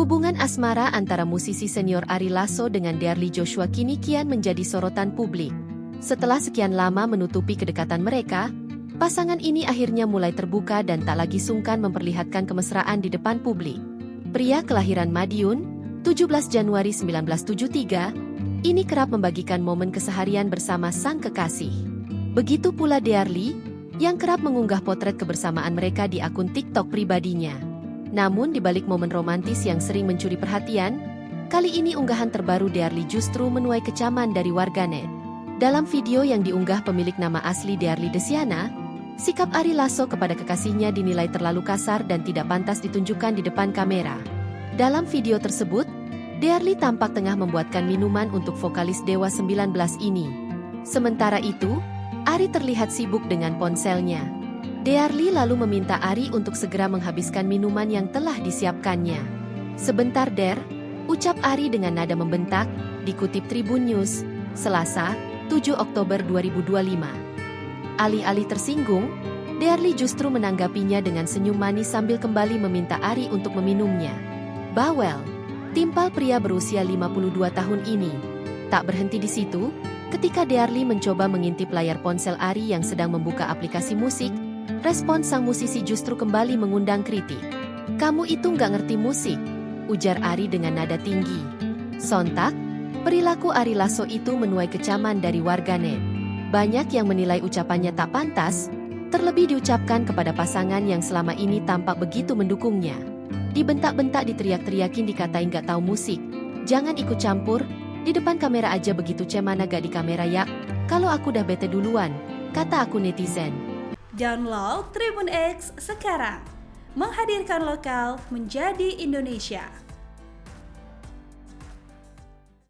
Hubungan asmara antara musisi senior Ari Lasso dengan Dearly Joshua kini kian menjadi sorotan publik. Setelah sekian lama menutupi kedekatan mereka, pasangan ini akhirnya mulai terbuka dan tak lagi sungkan memperlihatkan kemesraan di depan publik. Pria kelahiran Madiun, 17 Januari 1973, ini kerap membagikan momen keseharian bersama sang kekasih. Begitu pula Dearly, yang kerap mengunggah potret kebersamaan mereka di akun TikTok pribadinya. Namun di balik momen romantis yang sering mencuri perhatian, kali ini unggahan terbaru Dearly justru menuai kecaman dari warganet. Dalam video yang diunggah pemilik nama asli Dearly Desiana, sikap Ari Lasso kepada kekasihnya dinilai terlalu kasar dan tidak pantas ditunjukkan di depan kamera. Dalam video tersebut, Dearly tampak tengah membuatkan minuman untuk vokalis Dewa 19 ini. Sementara itu, Ari terlihat sibuk dengan ponselnya. Dearly lalu meminta Ari untuk segera menghabiskan minuman yang telah disiapkannya. "Sebentar, Der," ucap Ari dengan nada membentak, dikutip Tribun News, Selasa, 7 Oktober 2025. Alih-alih tersinggung, Dearly justru menanggapinya dengan senyum manis sambil kembali meminta Ari untuk meminumnya. "Bawel," timpal pria berusia 52 tahun ini. Tak berhenti di situ, ketika Dearly mencoba mengintip layar ponsel Ari yang sedang membuka aplikasi musik, respon sang musisi justru kembali mengundang kritik. "Kamu itu nggak ngerti musik," ujar Ari dengan nada tinggi. Sontak, perilaku Ari Lasso itu menuai kecaman dari warganet. Banyak yang menilai ucapannya tak pantas, terlebih diucapkan kepada pasangan yang selama ini tampak begitu mendukungnya. Dibentak-bentak, diteriak-teriakin, dikatain nggak tahu musik. "Jangan ikut campur, di depan kamera aja begitu cemana gak di kamera ya. Kalau aku udah bete duluan," kata aku netizen. Download Tribun X sekarang, menghadirkan lokal menjadi Indonesia.